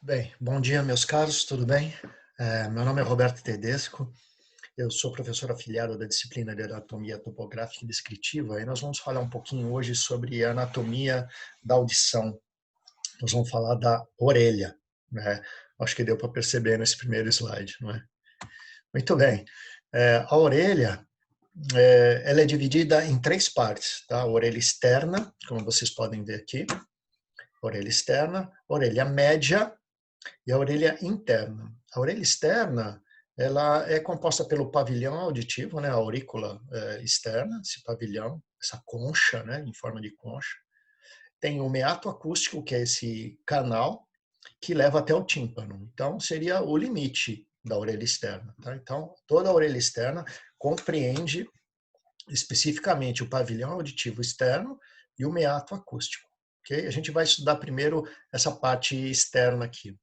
Bem, bom dia, meus caros, tudo bem? Meu nome é Roberto Tedesco, eu sou professor afiliado da disciplina de anatomia topográfica e descritiva e nós vamos falar um pouquinho hoje sobre a anatomia da audição. Nós vamos falar da orelha, né? Acho que deu para perceber nesse primeiro slide, não é? Muito bem. A orelha, ela é dividida em três partes, tá? A orelha externa, como vocês podem ver aqui, orelha externa, orelha média e a orelha interna. A orelha externa, ela é composta pelo pavilhão auditivo, né, a aurícula externa, esse pavilhão, essa concha, né, em forma de concha. Tem o meato acústico, que é esse canal que leva até o tímpano. Então, seria o limite da orelha externa. Tá? Então, toda a orelha externa compreende especificamente o pavilhão auditivo externo e o meato acústico. Okay? A gente vai estudar primeiro essa parte externa aqui.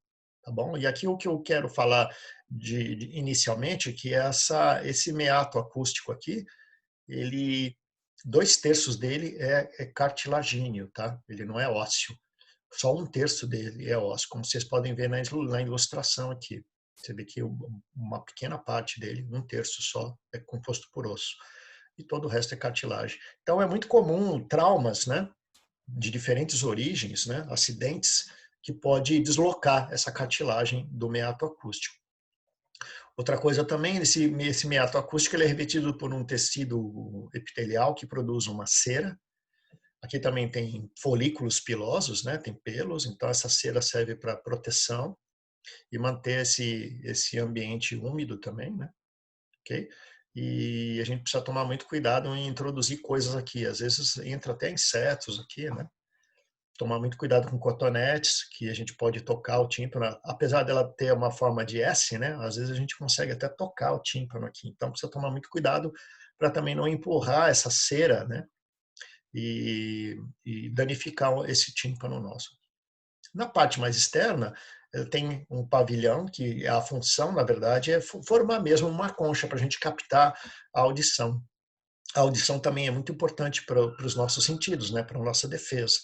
Tá bom? E aqui o que eu quero falar inicialmente, que é esse meato acústico aqui, ele, 2/3 dele é cartilagíneo, tá? Ele não é ósseo. Só 1/3 dele é ósseo, como vocês podem ver na ilustração aqui. Você vê que uma pequena parte dele, 1/3 só, é composto por osso. E todo o resto é cartilagem. Então é muito comum traumas, né? De diferentes origens, né, acidentes, que pode deslocar essa cartilagem do meato acústico. Outra coisa também, esse meato acústico ele é revestido por um tecido epitelial que produz uma cera. Aqui também tem folículos pilosos, né, tem pelos, então essa cera serve para proteção e manter esse ambiente úmido também, né, ok? E a gente precisa tomar muito cuidado em introduzir coisas aqui, às vezes entra até insetos aqui, né? Tomar muito cuidado com cotonetes, que a gente pode tocar o tímpano, apesar dela ter uma forma de S, né? Às vezes a gente consegue até tocar o tímpano aqui, então precisa tomar muito cuidado para também não empurrar essa cera, né? E danificar esse tímpano nosso. Na parte mais externa, tem um pavilhão, que a função, na verdade, é formar mesmo uma concha para a gente captar a audição. A audição também é muito importante para os nossos sentidos, né? Para a nossa defesa.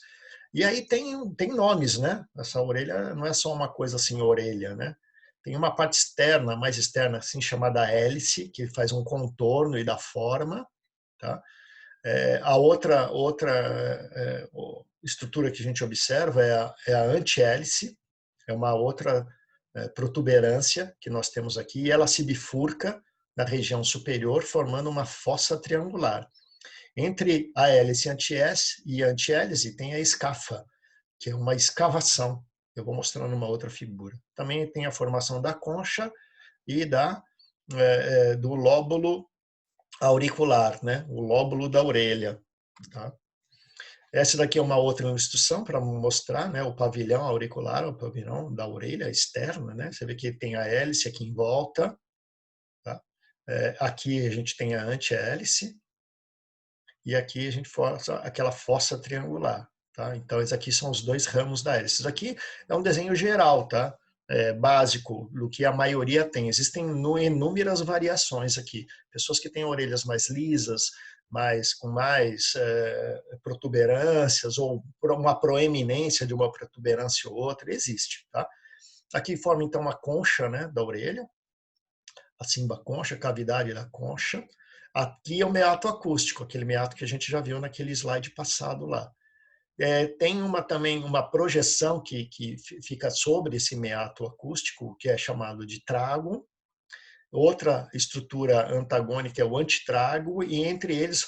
E aí tem nomes, né? Essa orelha não é só uma coisa assim, orelha, né? Tem uma parte externa, mais externa, assim, chamada hélice, que faz um contorno e dá forma, tá? A outra estrutura que a gente observa é a antihélice, é uma outra protuberância que nós temos aqui, e ela se bifurca na região superior, formando uma fossa triangular. Entre a hélice e a antihélice tem a escafa, que é uma escavação. Eu vou mostrar numa outra figura. Também tem a formação da concha e do lóbulo auricular, né? O lóbulo da orelha. Tá? Essa daqui é uma outra ilustração para mostrar, né, o pavilhão auricular, o pavilhão da orelha externa, né? Você vê que tem a hélice aqui em volta, tá? Aqui a gente tem a antihélice e aqui a gente força aquela fossa triangular, tá? Então esses aqui são os dois ramos da hélice. Isso aqui é um desenho geral, tá? Básico do que a maioria tem. Existem inúmeras variações aqui. Pessoas que têm orelhas mais lisas, com mais protuberâncias ou uma proeminência de uma protuberância ou outra, existe, tá? Aqui forma então a concha, né, da orelha, a cimba-concha, a cavidade da concha. Aqui é o meato acústico, aquele meato que a gente já viu naquele slide passado lá. Tem também uma projeção que fica sobre esse meato acústico, que é chamado de trago. Outra estrutura antagônica é o antitrago, e entre eles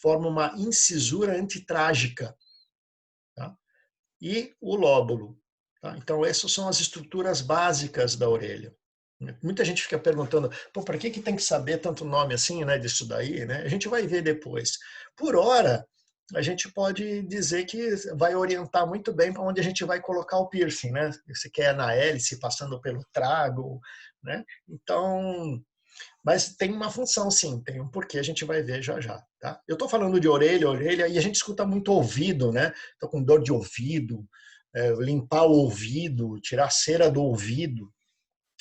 forma uma incisura antitrágica. Tá? E o lóbulo. Tá? Então, essas são as estruturas básicas da orelha. Muita gente fica perguntando, para que tem que saber tanto nome assim, né, disso daí, né? A gente vai ver depois. Por hora, a gente pode dizer que vai orientar muito bem para onde a gente vai colocar o piercing, né? Se quer na hélice, passando pelo trago, né? Então, mas tem uma função, sim, tem um porquê, a gente vai ver já já, tá? Eu estou falando de orelha, e a gente escuta muito ouvido, né? Estou com dor de ouvido, limpar o ouvido, tirar a cera do ouvido.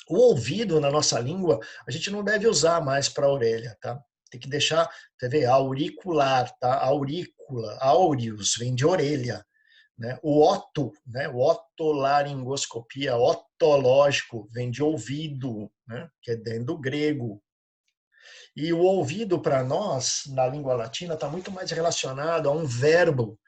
O ouvido na nossa língua, a gente não deve usar mais para a orelha, tá? Tem que deixar, você vê, auricular, tá? Aurícula, aureus, vem de orelha. né? O oto, né? O otolaringoscopia, otológico, vem de ouvido, né? Que é dentro do grego. E o ouvido, para nós, na língua latina, está muito mais relacionado a um verbo,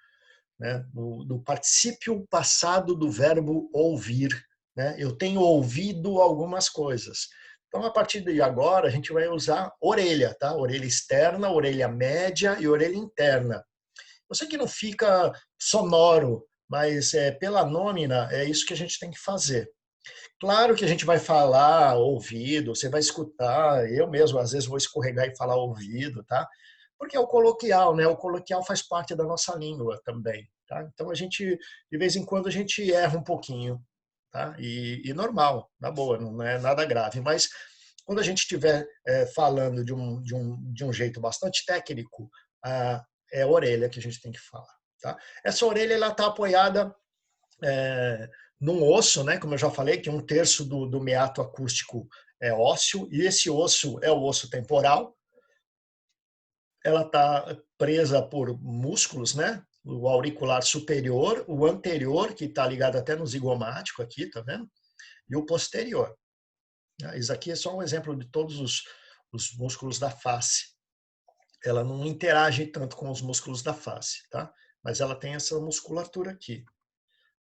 né? Do particípio passado do verbo ouvir, né? Eu tenho ouvido algumas coisas. Então, a partir de agora, a gente vai usar orelha, tá? Orelha externa, orelha média e orelha interna. Eu sei que não fica sonoro, mas pela nômina é isso que a gente tem que fazer. Claro que a gente vai falar ouvido, você vai escutar, eu mesmo às vezes vou escorregar e falar ouvido, tá? Porque é o coloquial, né? O coloquial faz parte da nossa língua também, tá? Então a gente, de vez em quando, a gente erra um pouquinho, tá? E normal, na boa, não é nada grave. Mas quando a gente estiver falando de um jeito bastante técnico, é a orelha que a gente tem que falar, tá? Essa orelha, ela está apoiada num osso, né? Como eu já falei, que um terço do meato acústico é ósseo, e esse osso é o osso temporal. Ela está presa por músculos, né? O auricular superior, o anterior, que está ligado até no zigomático aqui, tá vendo? E o posterior. Isso aqui é só um exemplo de todos os músculos da face. Ela não interage tanto com os músculos da face, tá? Mas ela tem essa musculatura aqui.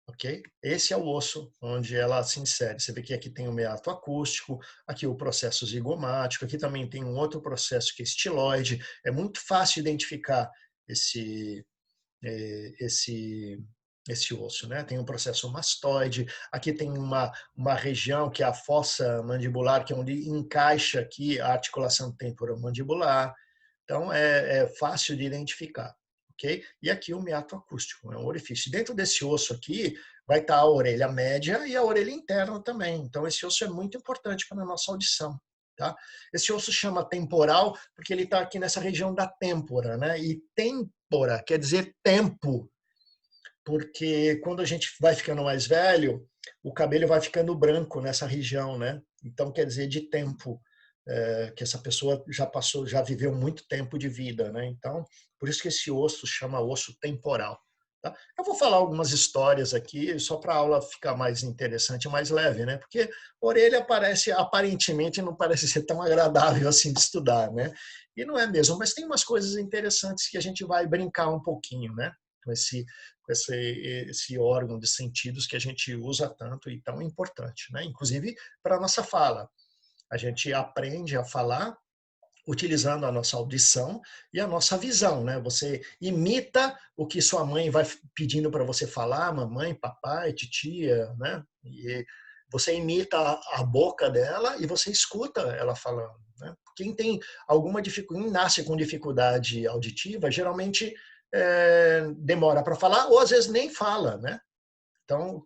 Ok? Esse é o osso onde ela se insere. Você vê que aqui tem o meato acústico, aqui o processo zigomático, aqui também tem um outro processo que é estiloide. É muito fácil identificar esse, esse, esse osso, né? Tem um processo mastoide, aqui tem uma região que é a fossa mandibular, que é onde encaixa aqui a articulação temporomandibular. Então, é fácil de identificar. Okay? E aqui o meato acústico, é um orifício. Dentro desse osso aqui vai estar a orelha média e a orelha interna também. Então, esse osso é muito importante para a nossa audição. Tá? Esse osso chama temporal porque ele está aqui nessa região da têmpora, né? E têmpora quer dizer tempo, porque quando a gente vai ficando mais velho, o cabelo vai ficando branco nessa região, né? Então quer dizer de tempo, que essa pessoa já passou, já viveu muito tempo de vida, né? Então, por isso que esse osso chama osso temporal. Tá? Eu vou falar algumas histórias aqui, só para a aula ficar mais interessante, mais leve, né? Porque orelha parece, aparentemente, não parece ser tão agradável assim de estudar, né? E não é mesmo, mas tem umas coisas interessantes que a gente vai brincar um pouquinho, né? Com esse órgão de sentidos que a gente usa tanto e tão importante, né? Inclusive para a nossa fala. A gente aprende a falar utilizando a nossa audição e a nossa visão, né? Você imita o que sua mãe vai pedindo para você falar, mamãe, papai, titia, né? E você imita a boca dela e você escuta ela falando, né? Quem tem alguma dificuldade, nasce com dificuldade auditiva, geralmente demora para falar ou às vezes nem fala, né? Então,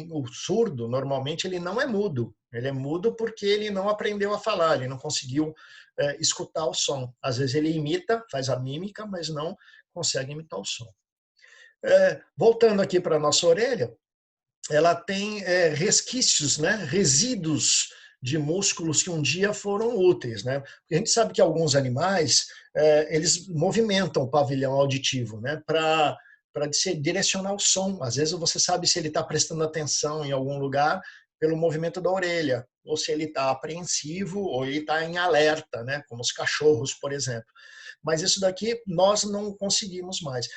o surdo, normalmente, ele não é mudo. Ele é mudo porque ele não aprendeu a falar, ele não conseguiu escutar o som. Às vezes ele imita, faz a mímica, mas não consegue imitar o som. Voltando aqui para a nossa orelha, ela tem resquícios, né? Resíduos de músculos que um dia foram úteis, né? Porque a gente sabe que alguns animais eles movimentam o pavilhão auditivo, né? Para direcionar o som. Às vezes você sabe se ele está prestando atenção em algum lugar pelo movimento da orelha, ou se ele está apreensivo, ou ele está em alerta, né? Como os cachorros, por exemplo. Mas isso daqui nós não conseguimos mais.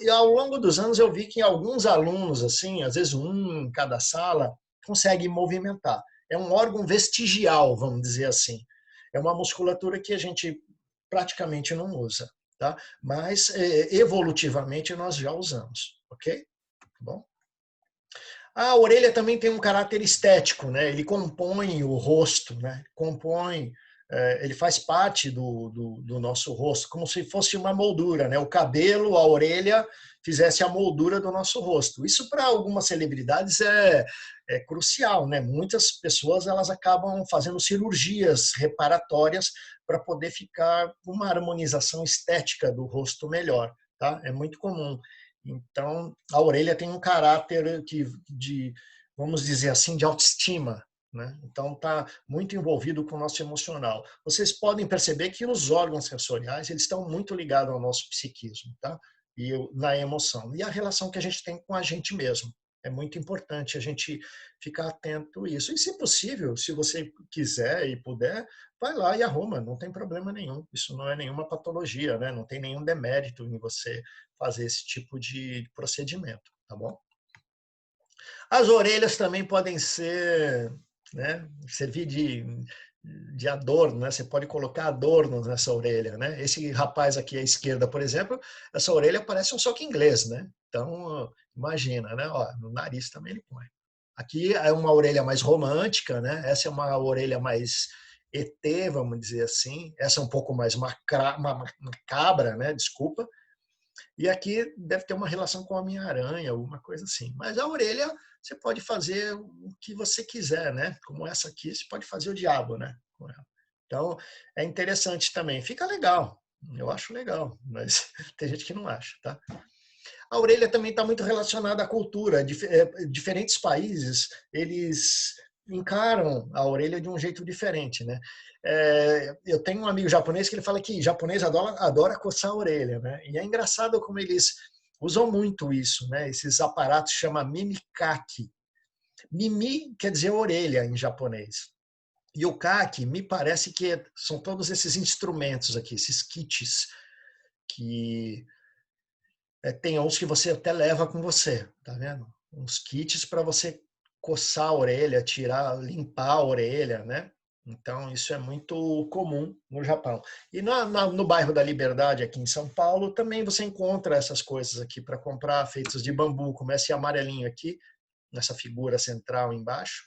Ao longo dos anos eu vi que alguns alunos, assim, às vezes um em cada sala, conseguem movimentar. É um órgão vestigial, vamos dizer assim. É uma musculatura que a gente praticamente não usa, tá? Mas evolutivamente nós já usamos, ok? Bom. A orelha também tem um caráter estético, né? Ele compõe o rosto, né? Compõe, ele faz parte do nosso rosto, como se fosse uma moldura, né? O cabelo, a orelha fizesse a moldura do nosso rosto. Isso para algumas celebridades é crucial, né? Muitas pessoas elas acabam fazendo cirurgias reparatórias para poder ficar com uma harmonização estética do rosto melhor, tá? É muito comum. Então, a orelha tem um caráter vamos dizer assim, de autoestima, né? Então, está muito envolvido com o nosso emocional. Vocês podem perceber que os órgãos sensoriais eles estão muito ligados ao nosso psiquismo, tá? na emoção. E a relação que a gente tem com a gente mesmo. É muito importante a gente ficar atento a isso. E, se possível, se você quiser e puder, vai lá e arruma, não tem problema nenhum. Isso não é nenhuma patologia, né? Não tem nenhum demérito em você fazer esse tipo de procedimento, tá bom? As orelhas também podem ser, né, servir de adorno, né? Você pode colocar adornos nessa orelha, né? Esse rapaz aqui à esquerda, por exemplo, essa orelha parece um soco inglês, né? Então, imagina, né? Ó, no nariz também ele põe. Aqui é uma orelha mais romântica, né? Essa é uma orelha mais ET, vamos dizer assim. Essa é um pouco mais macabra, né? Desculpa. E aqui deve ter uma relação com a Homem-Aranha, alguma coisa assim. Mas a orelha, você pode fazer o que você quiser, né? Como essa aqui, você pode fazer o diabo, né? Com ela. Então, é interessante também. Fica legal. Eu acho legal, mas tem gente que não acha, tá? A orelha também está muito relacionada à cultura. Diferentes países, eles encaram a orelha de um jeito diferente, né? Eu tenho um amigo japonês que ele fala que japonês adora coçar a orelha, né? E é engraçado como eles usam muito isso, né? Esses aparatos chama mimikaki. Mimi quer dizer orelha em japonês. E o kaki, me parece que são todos esses instrumentos aqui, esses kits que tem uns que você até leva com você, tá vendo? Uns kits para você coçar a orelha, tirar, limpar a orelha, né? Então, isso é muito comum no Japão. E no bairro da Liberdade, aqui em São Paulo, também você encontra essas coisas aqui para comprar, feitas de bambu, como esse amarelinho aqui, nessa figura central embaixo,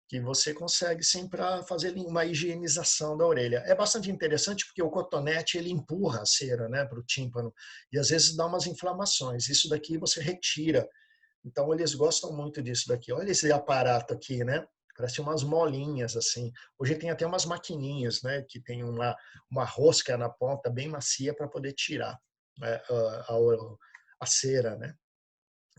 que você consegue sim para fazer uma higienização da orelha. É bastante interessante porque o cotonete ele empurra a cera, né, para o tímpano e às vezes dá umas inflamações. Isso daqui você retira. Então eles gostam muito disso daqui. Olha esse aparato aqui, né? Parece umas molinhas assim. Hoje tem até umas maquininhas, né, que tem uma rosca na ponta bem macia para poder tirar, né, a cera, né?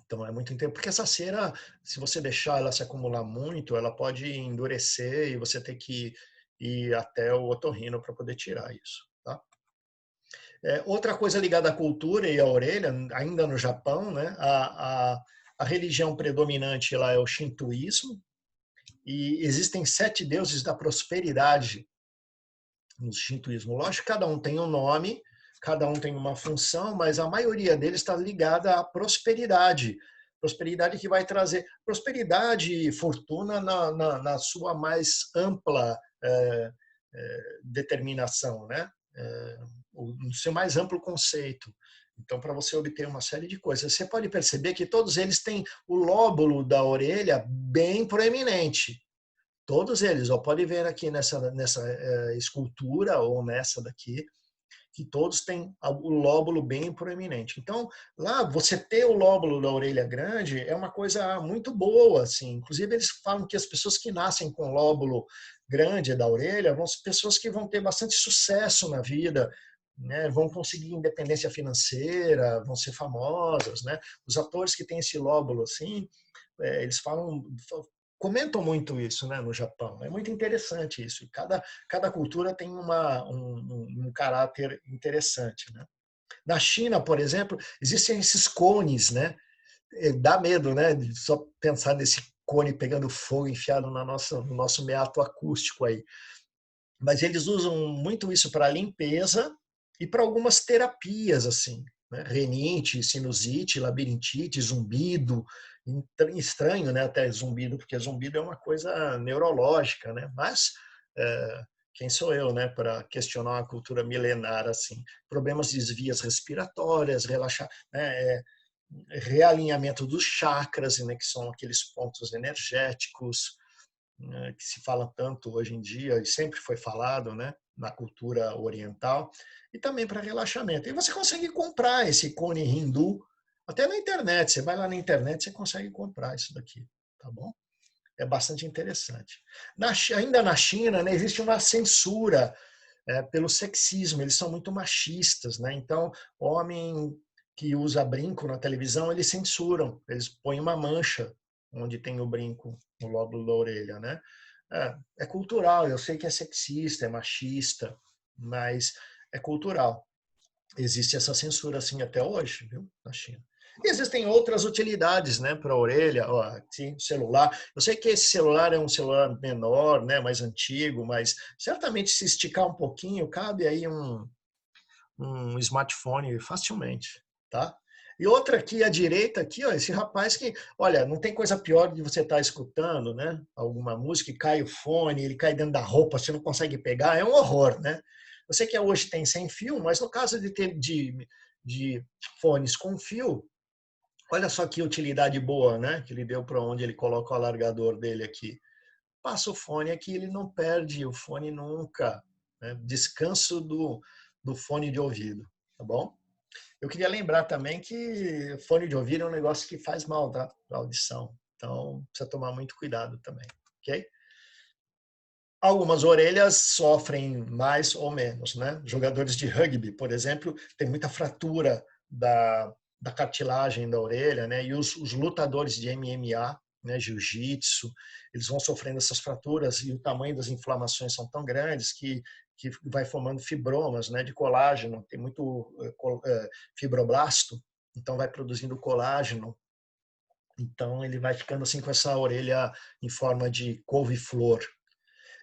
Então é muito interessante, porque essa cera, se você deixar ela se acumular muito, ela pode endurecer e você ter que ir até o otorrino para poder tirar isso. Tá? Outra coisa ligada à cultura e à orelha, ainda no Japão, né, a religião predominante lá é o shintoísmo, e existem 7 deuses da prosperidade no shintoísmo. Lógico que cada um tem um nome, cada um tem uma função, mas a maioria deles está ligada à prosperidade. Prosperidade que vai trazer prosperidade e fortuna na sua mais ampla determinação, né? No seu mais amplo conceito. Então, para você obter uma série de coisas, você pode perceber que todos eles têm o lóbulo da orelha bem proeminente. Todos eles, ó, pode ver aqui nessa escultura ou nessa daqui, que todos têm o lóbulo bem proeminente. Então, lá, você ter o lóbulo da orelha grande é uma coisa muito boa, assim. Inclusive, eles falam que as pessoas que nascem com lóbulo grande da orelha vão ser pessoas que vão ter bastante sucesso na vida, né? Vão conseguir independência financeira, vão ser famosas, né? Os atores que têm esse lóbulo assim, eles comentam muito isso, né, no Japão. É muito interessante isso. E cada cultura tem um caráter interessante, né? Na China, por exemplo, existem esses cones, né? Dá medo, né? De só pensar nesse cone pegando fogo enfiado no nosso meato acústico aí. Mas eles usam muito isso para limpeza e para algumas terapias, assim, né? Renite, sinusite, labirintite, zumbido. Estranho, né? Até zumbido, porque zumbido é uma coisa neurológica, né? Mas quem sou eu, né, para questionar uma cultura milenar assim? Problemas de vias respiratórias, relaxar, né? Realinhamento dos chakras, né, que são aqueles pontos energéticos, né, que se fala tanto hoje em dia e sempre foi falado, né, na cultura oriental, e também para relaxamento. E você consegue comprar esse cone hindu até na internet. Você vai lá na internet, você consegue comprar isso daqui, tá bom? É bastante interessante. Ainda na China, né, existe uma censura pelo sexismo. Eles são muito machistas, né? Então, homem que usa brinco na televisão, eles censuram. Eles põem uma mancha onde tem o brinco no lóbulo da orelha, né? É cultural. Eu sei que é sexista, é machista, mas é cultural. Existe essa censura assim até hoje, viu, na China. E existem outras utilidades, né, para a orelha, ó, assim, celular. Eu sei que esse celular é um celular menor, né, mais antigo, mas certamente se esticar um pouquinho, cabe aí um smartphone facilmente, tá? E outra aqui à direita aqui, ó, esse rapaz que, olha, não tem coisa pior de você estar escutando, né, alguma música e cai o fone, ele cai dentro da roupa, você não consegue pegar, é um horror, né? Eu sei que hoje tem sem fio, mas no caso de ter de fones com fio, olha só que utilidade boa, né, que ele deu para onde ele coloca o alargador dele aqui. Passa o fone aqui, ele não perde o fone nunca, né? Descanso do fone de ouvido, tá bom? Eu queria lembrar também que fone de ouvido é um negócio que faz mal, tá? Para a audição. Então, precisa tomar muito cuidado também, ok? Algumas orelhas sofrem mais ou menos, né? Jogadores de rugby, por exemplo, tem muita fratura da cartilagem da orelha, né? E os lutadores de MMA, né, jiu-jitsu, eles vão sofrendo essas fraturas e o tamanho das inflamações são tão grandes que vai formando fibromas, né, de colágeno, tem muito fibroblasto, então vai produzindo colágeno. Então ele vai ficando assim com essa orelha em forma de couve-flor.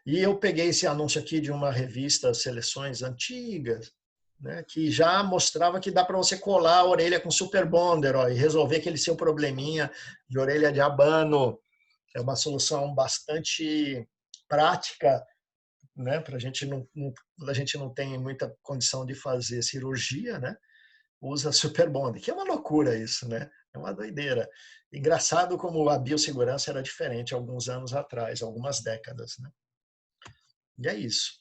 E eu peguei esse anúncio aqui de uma revista Seleções Antigas, né, que já mostrava que dá para você colar a orelha com Super Bonder, ó, e resolver aquele seu probleminha de orelha de abano. É uma solução bastante prática, né, para a gente não tem muita condição de fazer cirurgia, né? Usa Super Bonder, que é uma loucura isso, né? É uma doideira. Engraçado como a biossegurança era diferente alguns anos atrás, algumas décadas, né? E é isso.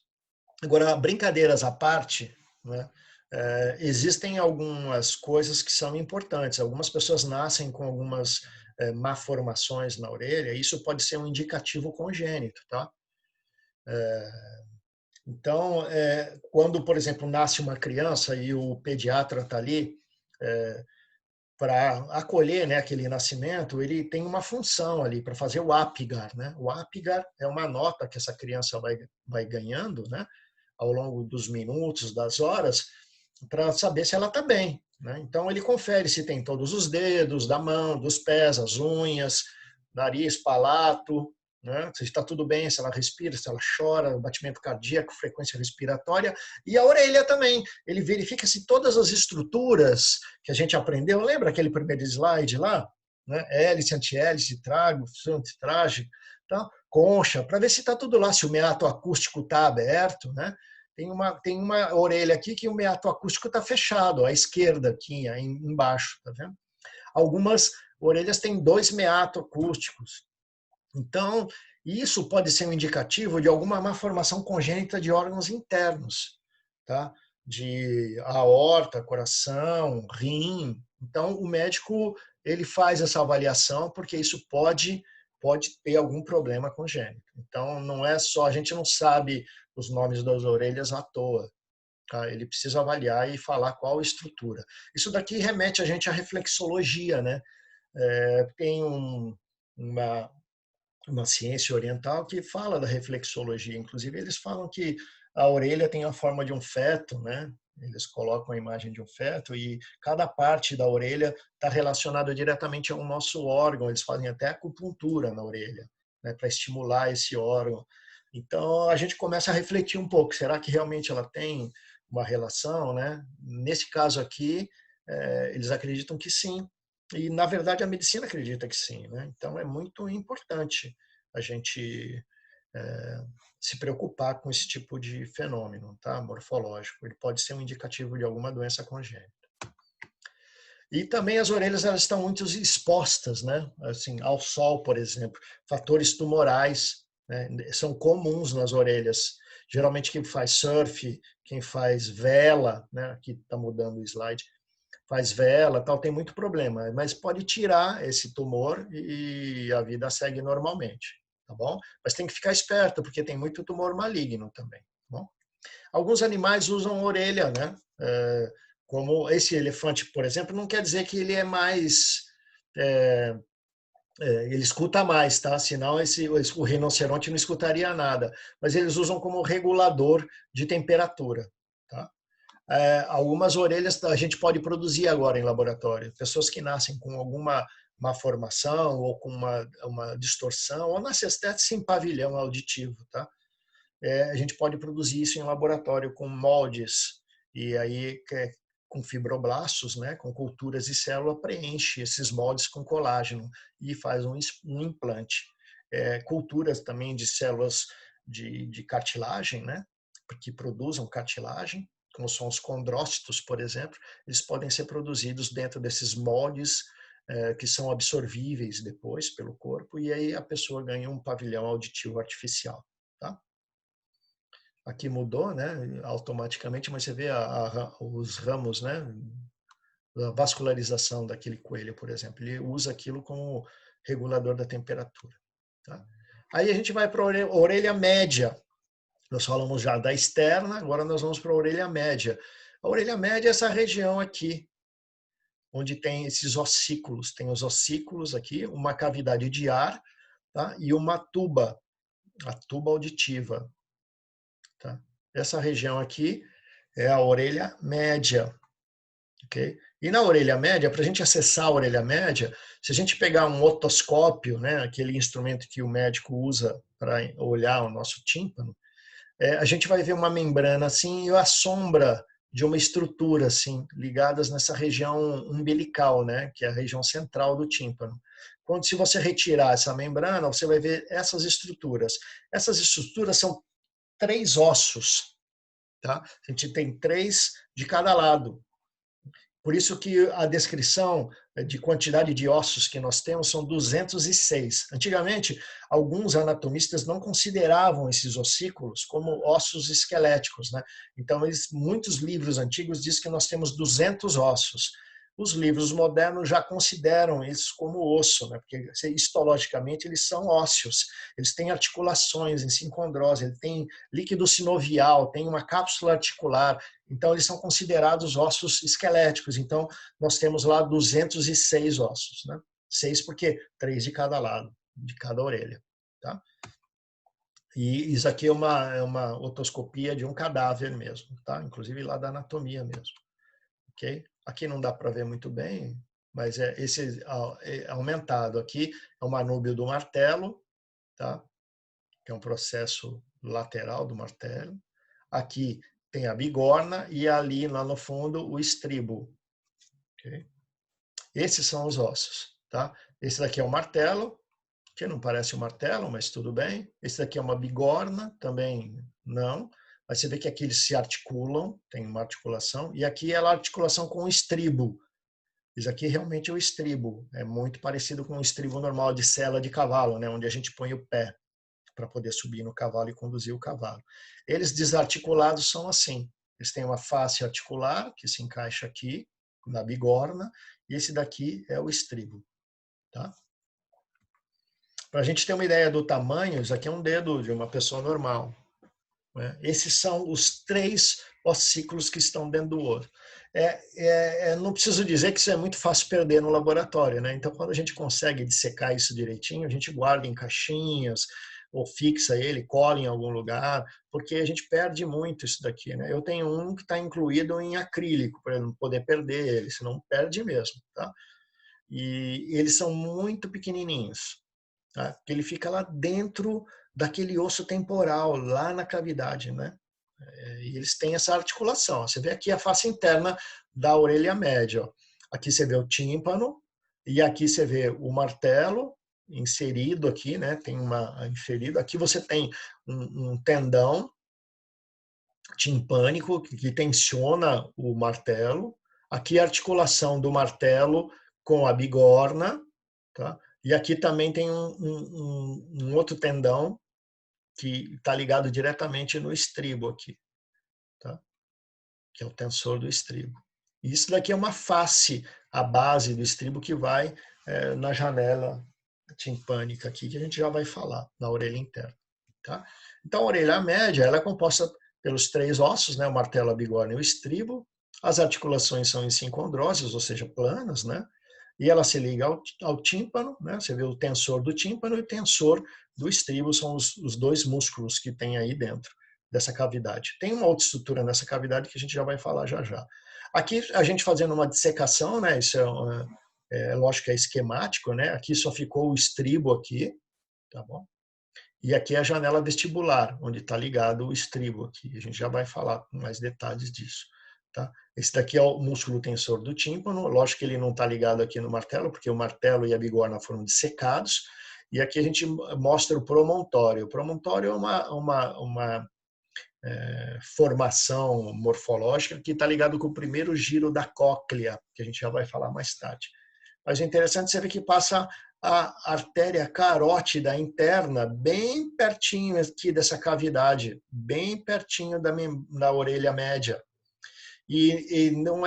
Agora, brincadeiras à parte, né, existem algumas coisas que são importantes. Algumas pessoas nascem com algumas malformações na orelha, e isso pode ser um indicativo congênito, tá? Então, quando, por exemplo, nasce uma criança e o pediatra está ali para acolher, né, aquele nascimento, ele tem uma função ali para fazer o APGAR, né? O APGAR é uma nota que essa criança vai ganhando, né, ao longo dos minutos, das horas, para saber se ela está bem, né? Então ele confere se tem todos os dedos da mão, dos pés, as unhas, nariz, palato, né? Se está tudo bem, se ela respira, se ela chora, batimento cardíaco, frequência respiratória, e a orelha também. Ele verifica se todas as estruturas que a gente aprendeu, lembra aquele primeiro slide lá? Né? Hélice, antihélice, trago, antitraje, tá? Concha, para ver se está tudo lá, se o meato acústico está aberto, né? Tem uma orelha aqui que o meato acústico está fechado, à esquerda aqui, embaixo, tá vendo? Algumas orelhas têm dois meatos acústicos. Então, isso pode ser um indicativo de alguma malformação congênita de órgãos internos, tá? De aorta, coração, rim. Então, o médico ele faz essa avaliação porque isso pode ter algum problema congênito. Então, não é só, a gente não sabe os nomes das orelhas à toa. Tá? Ele precisa avaliar e falar qual estrutura. Isso daqui remete a gente à reflexologia, né? Tem uma ciência oriental que fala da reflexologia. Inclusive, eles falam que a orelha tem a forma de um feto, né? Eles colocam a imagem de um feto e cada parte da orelha está relacionada diretamente ao nosso órgão. Eles fazem até acupuntura na orelha, né? Para estimular esse órgão. Então, a gente começa a refletir um pouco. Será que realmente ela tem uma relação, né? Nesse caso aqui, eles acreditam que sim, e, na verdade, a medicina acredita que sim, né? Então, é muito importante a gente se preocupar com esse tipo de fenômeno, tá? Morfológico. Ele pode ser um indicativo de alguma doença congênita. E também as orelhas elas estão muito expostas, né? Assim, ao sol, por exemplo. Fatores tumorais, né? São comuns nas orelhas. Geralmente quem faz surf, quem faz vela, né? Aqui está mudando o slide, faz vela, tal, tem muito problema, mas pode tirar esse tumor e a vida segue normalmente, tá bom? Mas tem que ficar esperto, porque tem muito tumor maligno também, tá bom? Alguns animais usam orelha, né? Como esse elefante, por exemplo, não quer dizer que ele é mais... É, ele escuta mais, tá? Senão o rinoceronte não escutaria nada. Mas eles usam como regulador de temperatura, tá? Algumas orelhas a gente pode produzir agora em laboratório. Pessoas que nascem com alguma malformação ou com uma distorção, ou nascem até sem pavilhão auditivo, tá? A gente pode produzir isso em laboratório com moldes, e aí com fibroblastos, né, com culturas de célula, preenche esses moldes com colágeno e faz um implante. Culturas também de células de cartilagem, né, que produzam cartilagem, como são os condrócitos, por exemplo, eles podem ser produzidos dentro desses moldes que são absorvíveis depois pelo corpo, e aí a pessoa ganha um pavilhão auditivo artificial. Tá? Aqui mudou, né, automaticamente, mas você vê os ramos, né, a vascularização daquele coelho, por exemplo. Ele usa aquilo como regulador da temperatura. Tá? Aí a gente vai para a orelha média. Nós falamos já da externa, agora nós vamos para a orelha média. A orelha média é essa região aqui, onde tem esses ossículos. Tem os ossículos aqui, uma cavidade de ar, tá? E uma tuba, a tuba auditiva. Tá? Essa região aqui é a orelha média. Okay? E na orelha média, para a gente acessar a orelha média, se a gente pegar um otoscópio, né, aquele instrumento que o médico usa para olhar o nosso tímpano, a gente vai ver uma membrana assim e a sombra de uma estrutura assim, ligadas nessa região umbilical, né, que é a região central do tímpano. Quando se você retirar essa membrana, você vai ver essas estruturas. Essas estruturas são 3 ossos, tá? A gente tem 3 de cada lado. Por isso que a descrição de quantidade de ossos que nós temos são 206. Antigamente, alguns anatomistas não consideravam esses ossículos como ossos esqueléticos, né? Então, muitos livros antigos dizem que nós temos 200 ossos. Os livros modernos já consideram isso como osso, né? Porque histologicamente eles são ósseos. Eles têm articulações em sincondrose, ele tem líquido sinovial, tem uma cápsula articular. Então, eles são considerados ossos esqueléticos. Então, nós temos lá 206 ossos, né? 6 porque 3 de cada lado, de cada orelha, tá? E isso aqui é uma otoscopia de um cadáver mesmo, tá? Inclusive lá da anatomia mesmo, ok? Aqui não dá para ver muito bem, mas esse aumentado aqui é o manúbio do martelo, tá? Que é um processo lateral do martelo. Aqui tem a bigorna e ali lá no fundo o estribo. Okay? Esses são os ossos. Tá? Esse daqui é o martelo, que não parece um martelo, mas tudo bem. Esse daqui é uma bigorna, também não. Mas você vê que aqui eles se articulam, tem uma articulação, e aqui é a articulação com o estribo. Isso aqui realmente é o estribo. É muito parecido com o estribo normal de sela de cavalo, né? Onde a gente põe o pé para poder subir no cavalo e conduzir o cavalo. Eles desarticulados são assim. Eles têm uma face articular, que se encaixa aqui, na bigorna, e esse daqui é o estribo. Tá? Para a gente ter uma ideia do tamanho, isso aqui é um dedo de uma pessoa normal. Né? Esses são os 3 ossículos que estão dentro do osso. Não preciso dizer que isso é muito fácil perder no laboratório. Né? Então, quando a gente consegue dissecar isso direitinho, a gente guarda em caixinhas, ou fixa ele, cola em algum lugar, porque a gente perde muito isso daqui. Né? Eu tenho um que está incluído em acrílico, para não poder perder ele, senão perde mesmo. Tá? E eles são muito pequenininhos, tá? Porque ele fica lá dentro daquele osso temporal, lá na cavidade. Né? E eles têm essa articulação. Você vê aqui a face interna da orelha média. Ó. Aqui você vê o tímpano, e aqui você vê o martelo, inserido aqui, né? Tem uma inferido. Aqui você tem um tendão timpânico que tensiona o martelo. Aqui a articulação do martelo com a bigorna, tá? E aqui também tem um outro tendão que está ligado diretamente no estribo aqui, tá? Que é o tensor do estribo. E isso daqui é uma face, a base do estribo que vai na janela timpânica aqui, que a gente já vai falar, na orelha interna. Tá? Então, a orelha média ela é composta pelos 3 ossos, né? O martelo, a bigorna e o estribo. As articulações são em sincondroses, ou seja, planas, né? E ela se liga ao tímpano, né? Você vê o tensor do tímpano e o tensor do estribo, são os 2 músculos que tem aí dentro. dessa cavidade. Tem uma outra estrutura nessa cavidade que a gente já vai falar já já. Aqui a gente fazendo uma dissecação, né? Isso lógico que é esquemático, né? Aqui só ficou o estribo aqui, tá bom? E aqui é a janela vestibular, onde está ligado o estribo aqui. A gente já vai falar com mais detalhes disso. Tá? Esse daqui é o músculo tensor do tímpano. Lógico que ele não está ligado aqui no martelo, porque o martelo e a bigorna foram dissecados. E aqui a gente mostra o promontório. O promontório é uma formação morfológica que está ligado com o primeiro giro da cóclea, que a gente já vai falar mais tarde. Mas é interessante você ver que passa a artéria carótida interna bem pertinho aqui dessa cavidade, bem pertinho da orelha média. E não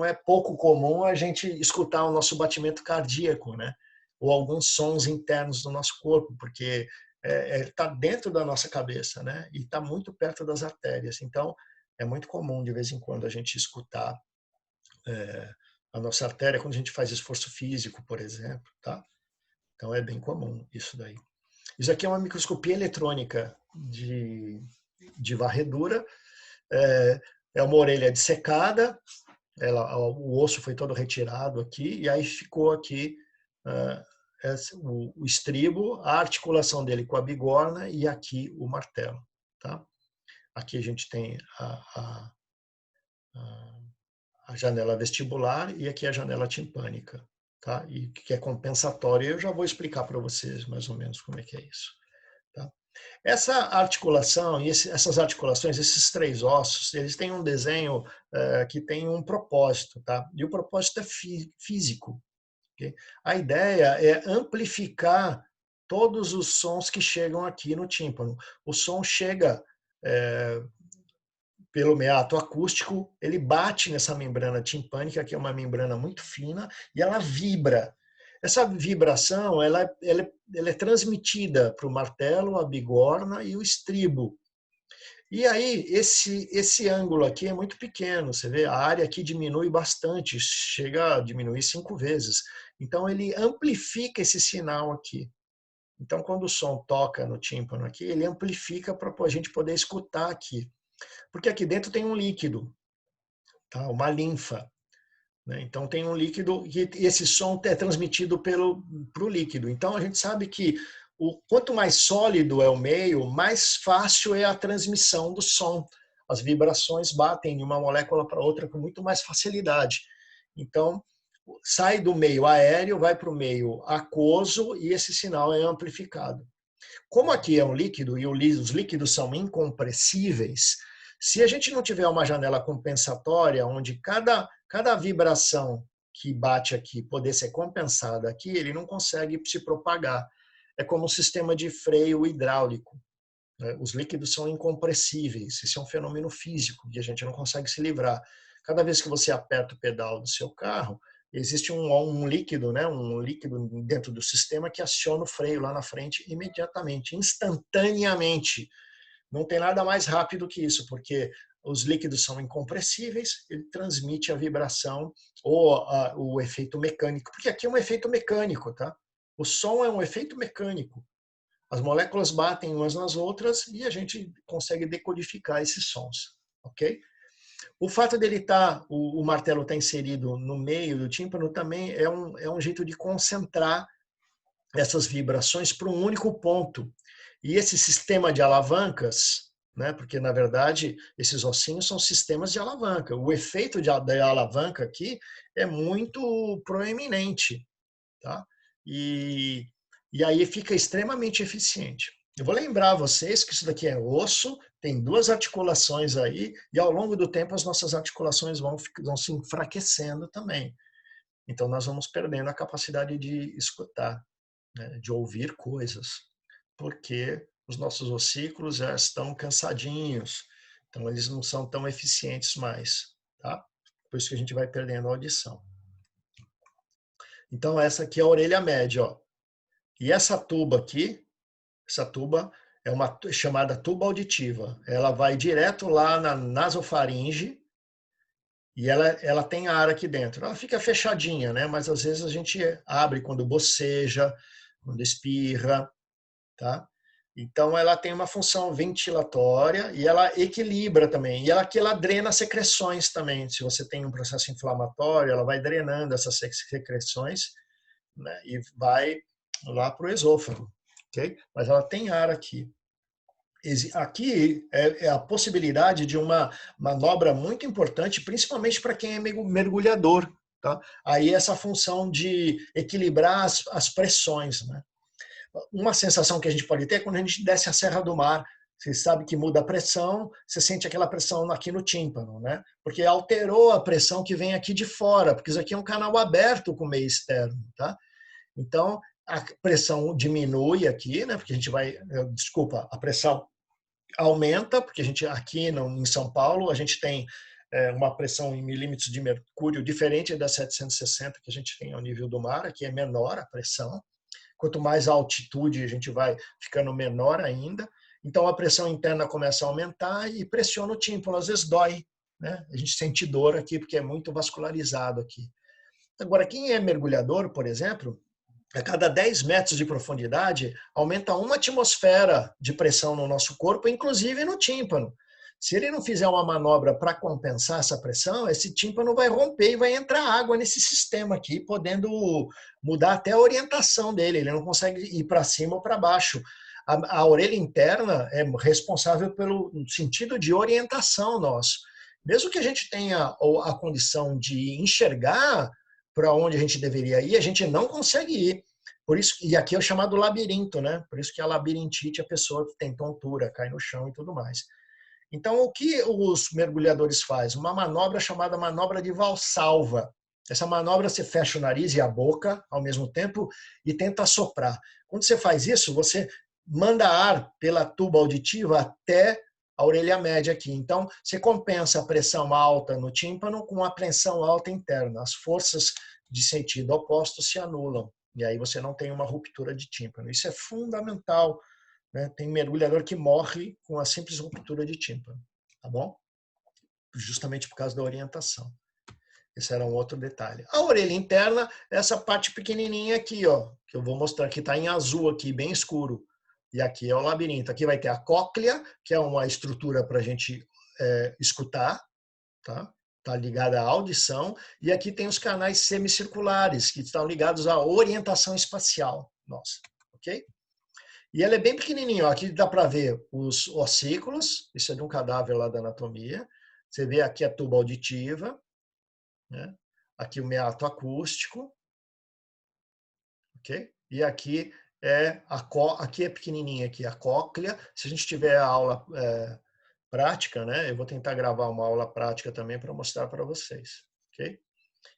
é pouco comum a gente escutar o nosso batimento cardíaco, né? Ou alguns sons internos do nosso corpo, porque está dentro da nossa cabeça, né? E está muito perto das artérias. Então, é muito comum, de vez em quando, a gente escutar a nossa artéria quando a gente faz esforço físico, por exemplo, tá? Então, é bem comum isso daí. Isso aqui é uma microscopia eletrônica de varredura. É uma orelha dissecada, o osso foi todo retirado aqui, e aí ficou aqui o estribo, a articulação dele com a bigorna e aqui o martelo. Tá? Aqui a gente tem a janela vestibular e aqui a janela timpânica. Tá? E que é compensatória, eu já vou explicar para vocês mais ou menos como é que é isso. Tá? Essa articulação e essas articulações, esses três ossos, eles têm um desenho que tem um propósito, tá? E o propósito é físico. Okay? A ideia é amplificar todos os sons que chegam aqui no tímpano. O som chega pelo meato acústico, ele bate nessa membrana timpânica, que é uma membrana muito fina, e ela vibra. Essa vibração ela é transmitida para o martelo, a bigorna e o estribo. E aí, esse ângulo aqui é muito pequeno, você vê, a área aqui diminui bastante, chega a diminuir 5 vezes. Então, ele amplifica esse sinal aqui. Então, quando o som toca no tímpano aqui, ele amplifica para a gente poder escutar aqui. Porque aqui dentro tem um líquido, tá? Uma linfa. Né? Então tem um líquido e esse som é transmitido pro líquido. Então a gente sabe que quanto mais sólido é o meio, mais fácil é a transmissão do som. As vibrações batem de uma molécula para outra com muito mais facilidade. Então sai do meio aéreo, vai para o meio aquoso e esse sinal é amplificado. Como aqui é um líquido e os líquidos são incompressíveis, se a gente não tiver uma janela compensatória, onde cada vibração que bate aqui poder ser compensada aqui, ele não consegue se propagar. É como um sistema de freio hidráulico. Os líquidos são incompressíveis. Isso é um fenômeno físico e a gente não consegue se livrar. Cada vez que você aperta o pedal do seu carro, existe um líquido, né? Um líquido dentro do sistema que aciona o freio lá na frente imediatamente, instantaneamente. Não tem nada mais rápido que isso, porque os líquidos são incompressíveis, ele transmite a vibração ou o efeito mecânico, porque aqui é um efeito mecânico, tá? O som é um efeito mecânico. As moléculas batem umas nas outras e a gente consegue decodificar esses sons, ok? O fato dele o martelo estar inserido no meio do tímpano também é um jeito de concentrar essas vibrações para um único ponto. E esse sistema de alavancas, né, porque na verdade esses ossinhos são sistemas de alavanca. O efeito da alavanca aqui é muito proeminente, tá? E aí fica extremamente eficiente. Eu vou lembrar vocês que isso daqui é osso, tem duas articulações aí, e ao longo do tempo as nossas articulações vão se enfraquecendo também. Então nós vamos perdendo a capacidade de escutar, né, de ouvir coisas, porque os nossos ossículos já estão cansadinhos, então eles não são tão eficientes mais, tá? Por isso que a gente vai perdendo a audição. Então essa aqui é a orelha média, ó. E essa tuba aqui, essa tuba é uma chamada tuba auditiva. Ela vai direto lá na nasofaringe e ela tem ar aqui dentro. Ela fica fechadinha, né? Mas às vezes a gente abre quando boceja, quando espirra, tá? Então, ela tem uma função ventilatória e ela equilibra também. E ela que ela drena secreções também. Se você tem um processo inflamatório, ela vai drenando essas secreções, né, e vai lá para o esôfago. Okay? Mas ela tem ar aqui. Aqui é a possibilidade de uma manobra muito importante, principalmente para quem é mergulhador. Tá? Aí essa função de equilibrar as pressões. Né? Uma sensação que a gente pode ter é quando a gente desce a Serra do Mar. Você sabe que muda a pressão, você sente aquela pressão aqui no tímpano, né? Porque alterou a pressão que vem aqui de fora, porque isso aqui é um canal aberto com o meio externo, tá? Então, a pressão diminui aqui, né? Porque a gente vai, desculpa, a pressão aumenta, porque a gente aqui em São Paulo, a gente tem uma pressão em milímetros de mercúrio diferente da 760 que a gente tem ao nível do mar, aqui é menor a pressão. Quanto mais a altitude, a gente vai ficando menor ainda. Então, a pressão interna começa a aumentar e pressiona o tímpano. Às vezes dói, né? A gente sente dor aqui, porque é muito vascularizado aqui. Agora, quem é mergulhador, por exemplo, a cada 10 metros de profundidade, aumenta 1 atmosfera de pressão no nosso corpo, inclusive no tímpano. Se ele não fizer uma manobra para compensar essa pressão, esse tímpano vai romper e vai entrar água nesse sistema aqui, podendo mudar até a orientação dele. Ele não consegue ir para cima ou para baixo. A orelha interna é responsável pelo sentido de orientação nosso. Mesmo que a gente tenha a condição de enxergar para onde a gente deveria ir, a gente não consegue ir. Por isso, e aqui é o chamado labirinto, né? Por isso que a labirintite é a pessoa que tem tontura, cai no chão e tudo mais. Então, o que os mergulhadores fazem? Uma manobra chamada manobra de Valsalva. Essa manobra você fecha o nariz e a boca ao mesmo tempo e tenta assoprar. Quando você faz isso, você manda ar pela tuba auditiva até a orelha média aqui. Então, você compensa a pressão alta no tímpano com a pressão alta interna. As forças de sentido oposto se anulam. E aí você não tem uma ruptura de tímpano. Isso é fundamental, né? Tem mergulhador que morre com a simples ruptura de tímpano, tá bom? Justamente por causa da orientação. Esse era um outro detalhe. A orelha interna é essa parte pequenininha aqui, ó, que eu vou mostrar que está em azul aqui, bem escuro. E aqui é o labirinto. Aqui vai ter a cóclea, que é uma estrutura para a gente escutar, tá? Está ligada à audição. E aqui tem os canais semicirculares, que estão ligados à orientação espacial nossa, ok? E ela é bem pequenininha. Ó. Aqui dá para ver os ossículos. Isso é de um cadáver lá da anatomia. Você vê aqui a tuba auditiva, né? Aqui o meato acústico, ok? E aqui aqui é pequenininha aqui a cóclea. Se a gente tiver a aula prática, né? Eu vou tentar gravar uma aula prática também para mostrar para vocês, ok?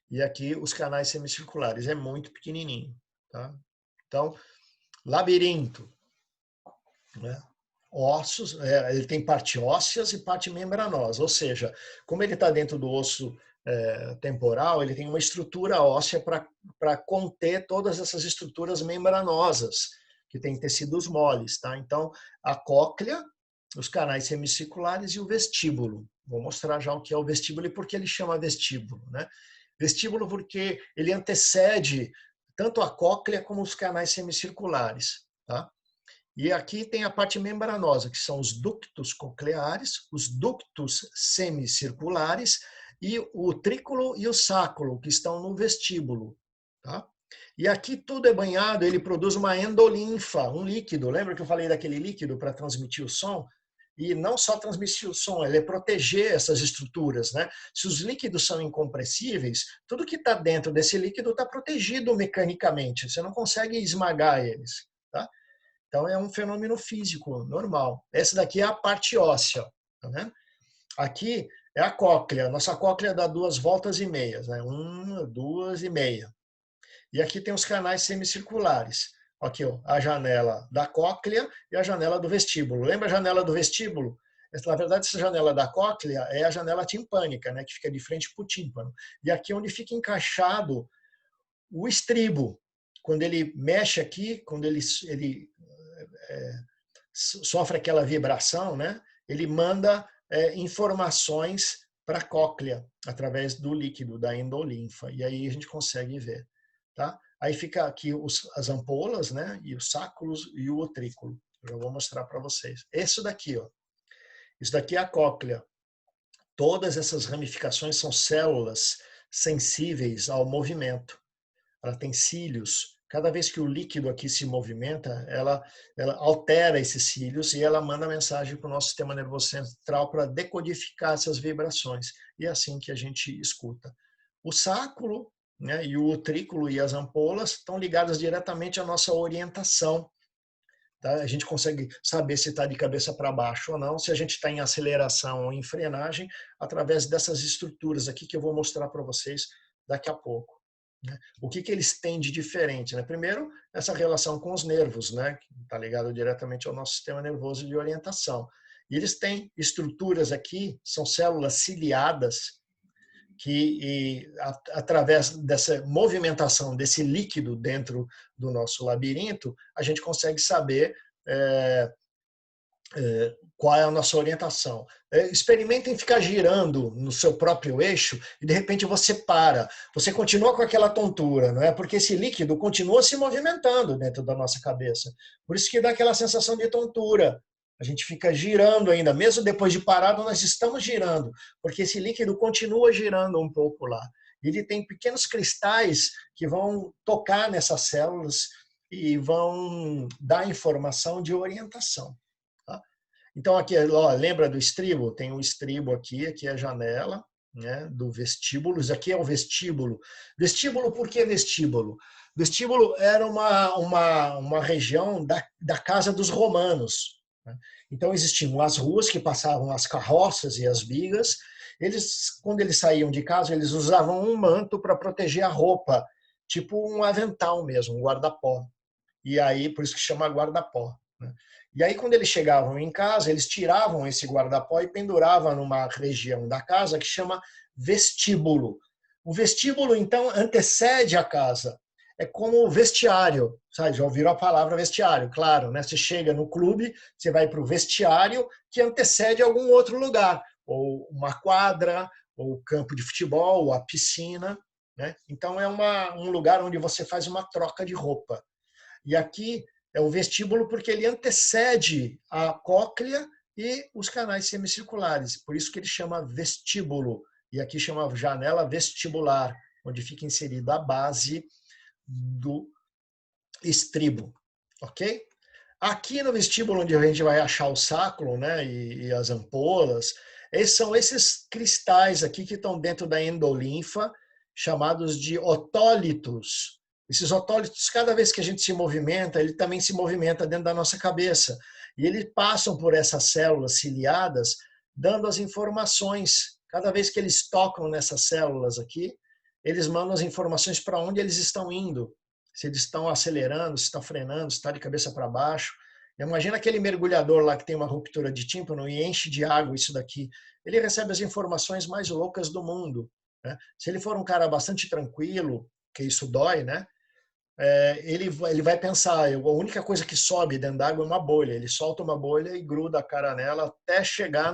E aqui os canais semicirculares é muito pequenininho, tá? Então, labirinto, né? Ossos, ele tem parte ósseas e parte membranosa, ou seja, como ele está dentro do osso temporal, ele tem uma estrutura óssea para conter todas essas estruturas membranosas, que tem tecidos moles, tá? Então, a cóclea, os canais semicirculares e o vestíbulo. Vou mostrar já o que é o vestíbulo e por que ele chama vestíbulo, né? Vestíbulo porque ele antecede tanto a cóclea como os canais semicirculares, tá? E aqui tem a parte membranosa, que são os ductos cocleares, os ductos semicirculares e o trículo e o sáculo, que estão no vestíbulo. Tá? E aqui tudo é banhado, ele produz uma endolinfa, um líquido. Lembra que eu falei daquele líquido para transmitir o som? E não só transmitir o som, ele é proteger essas estruturas. Né? Se os líquidos são incompressíveis, tudo que está dentro desse líquido está protegido mecanicamente, você não consegue esmagar eles. Tá? Então, é um fenômeno físico normal. Essa daqui é a parte óssea. Tá vendo? Aqui é a cóclea. Nossa cóclea dá 2,5 voltas, né? 1, 2,5. E aqui tem os canais semicirculares. Aqui, ó, a janela da cóclea e a janela do vestíbulo. Lembra a janela do vestíbulo? Na verdade, essa janela da cóclea é a janela timpânica, né? Que fica de frente para o tímpano. E aqui é onde fica encaixado o estribo. Quando ele mexe aqui, quando ele sofre aquela vibração, né? Ele manda informações para a cóclea através do líquido da endolinfa e aí a gente consegue ver, tá? Aí fica aqui as ampolas, né? E os sáculos e o utrículo, Eu vou mostrar para vocês. Isso daqui, ó. Isso daqui é a cóclea. Todas essas ramificações são células sensíveis ao movimento. Ela tem cílios. Cada vez que o líquido aqui se movimenta, ela altera esses cílios e ela manda mensagem para o nosso sistema nervoso central para decodificar essas vibrações. E é assim que a gente escuta. O sáculo, né, e o utrículo e as ampolas estão ligadas diretamente à nossa orientação. Tá? A gente consegue saber se está de cabeça para baixo ou não, se a gente está em aceleração ou em frenagem, através dessas estruturas aqui que eu vou mostrar para vocês daqui a pouco. Né? O que eles têm de diferente? Né? Primeiro, essa relação com os nervos, né? Que está ligado diretamente ao nosso sistema nervoso de orientação. E eles têm estruturas aqui, são células ciliadas, que através dessa movimentação desse líquido dentro do nosso labirinto, a gente consegue saber qual é a nossa orientação. Experimentem ficar girando no seu próprio eixo e de repente você para. Você continua com aquela tontura, não é? Porque esse líquido continua se movimentando dentro da nossa cabeça. Por isso que dá aquela sensação de tontura. A gente fica girando ainda, mesmo depois de parado, nós estamos girando, porque esse líquido continua girando um pouco lá. Ele tem pequenos cristais que vão tocar nessas células e vão dar informação de orientação. Tá? Então, aqui, ó, lembra do estribo? Tem um estribo aqui é a janela, né, do vestíbulo. Isso aqui é o vestíbulo. Vestíbulo, por que vestíbulo? Vestíbulo era uma região da casa dos romanos. Então existiam as ruas que passavam as carroças e as vigas. Quando eles saíam de casa, eles usavam um manto para proteger a roupa, tipo um avental mesmo, um guarda-pó. E aí, por isso que chama guarda-pó. Né? E aí, quando eles chegavam em casa, eles tiravam esse guarda-pó e penduravam numa região da casa que chama vestíbulo. O vestíbulo, então, antecede a casa. É como o vestiário, sabe? Já ouviram a palavra vestiário, claro, né? Você chega no clube, você vai para o vestiário que antecede algum outro lugar, ou uma quadra, ou o campo de futebol, ou a piscina, né? Então é um lugar onde você faz uma troca de roupa. E aqui é o vestíbulo porque ele antecede a cóclea e os canais semicirculares, por isso que ele chama vestíbulo. E aqui chama janela vestibular, onde fica inserida a base do estribo, ok? Aqui no vestíbulo, onde a gente vai achar o sáculo, né, e as ampolas, são esses cristais aqui que estão dentro da endolinfa, chamados de otólitos. Esses otólitos, cada vez que a gente se movimenta, ele também se movimenta dentro da nossa cabeça. E eles passam por essas células ciliadas, dando as informações. Cada vez que eles tocam nessas células aqui, eles mandam as informações para onde eles estão indo. Se eles estão acelerando, se estão frenando, se está de cabeça para baixo. Imagina aquele mergulhador lá que tem uma ruptura de tímpano e enche de água isso daqui. Ele recebe as informações mais loucas do mundo. Né? Se ele for um cara bastante tranquilo, que isso dói, né? Ele vai pensar, a única coisa que sobe dentro d'água é uma bolha. Ele solta uma bolha e gruda a cara nela até chegar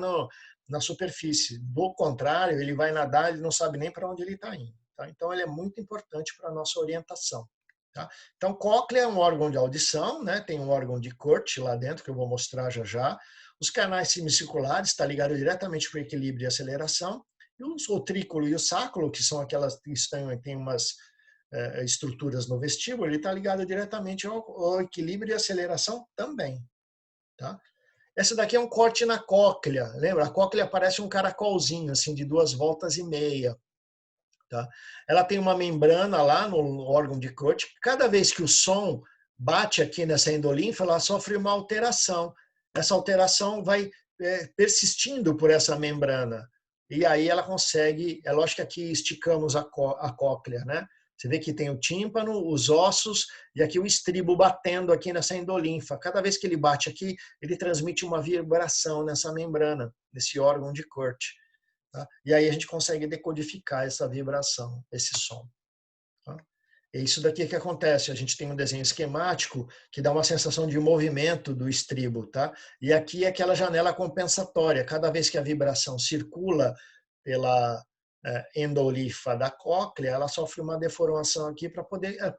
na superfície. Do contrário, ele vai nadar, ele não sabe nem para onde ele está indo. Tá? Então, ele é muito importante para a nossa orientação. Tá? Então, cóclea é um órgão de audição, né? Tem um órgão de Kurt lá dentro, que eu vou mostrar já já. Os canais semicirculares está ligado diretamente para o equilíbrio e aceleração. E o utrículo e o sáculo, que são aquelas que têm umas estruturas no vestíbulo, ele está ligado diretamente ao equilíbrio e aceleração também. Tá? Essa daqui é um corte na cóclea. Lembra? A cóclea parece um caracolzinho, assim, de 2,5 voltas. Tá? Ela tem uma membrana lá no órgão de Kurt. Cada vez que o som bate aqui nessa endolinfa, ela sofre uma alteração. Essa alteração vai persistindo por essa membrana. E aí ela consegue... É lógico que aqui esticamos a cóclea, né? Você vê que tem o tímpano, os ossos e aqui o estribo batendo aqui nessa endolinfa. Cada vez que ele bate aqui, ele transmite uma vibração nessa membrana, nesse órgão de Kurt. Tá? E aí a gente consegue decodificar essa vibração, esse som. Tá? É isso daqui que acontece. A gente tem um desenho esquemático que dá uma sensação de movimento do estribo. Tá? E aqui é aquela janela compensatória. Cada vez que a vibração circula pela endolinfa da cóclea, ela sofre uma deformação aqui para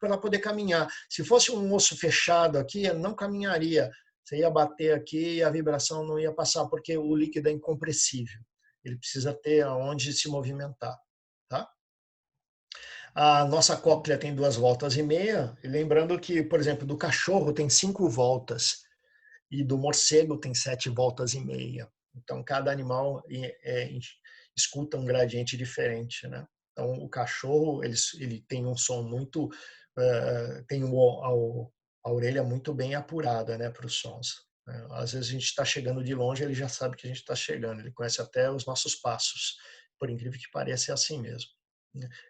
ela poder caminhar. Se fosse um osso fechado aqui, ela não caminharia. Você ia bater aqui e a vibração não ia passar, porque o líquido é incompressível. Ele precisa ter aonde se movimentar, tá? A nossa cóclea tem 2,5 voltas, e lembrando que, por exemplo, do cachorro tem 5 voltas e do morcego tem 7,5 voltas. Então, cada animal escuta um gradiente diferente, né? Então, o cachorro, ele tem um som muito... tem a orelha muito bem apurada, né, para os sons. Às vezes a gente está chegando de longe, ele já sabe que a gente está chegando, ele conhece até os nossos passos. Por incrível que pareça, é assim mesmo.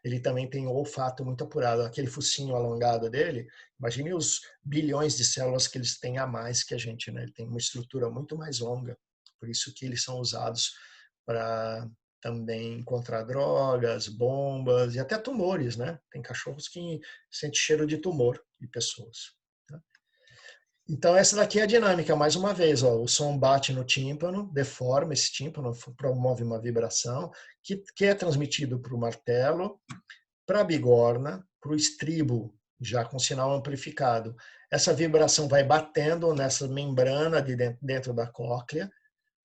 Ele também tem o olfato muito apurado, aquele focinho alongado dele. Imagine os bilhões de células que eles têm a mais que a gente, né? Ele tem uma estrutura muito mais longa, por isso que eles são usados para também encontrar drogas, bombas e até tumores, né? Tem cachorros que sentem cheiro de tumor de pessoas. Então, essa daqui é a dinâmica, mais uma vez, ó, o som bate no tímpano, deforma esse tímpano, promove uma vibração, que é transmitido para o martelo, para a bigorna, para o estribo, já com sinal amplificado. Essa vibração vai batendo nessa membrana dentro da cóclea,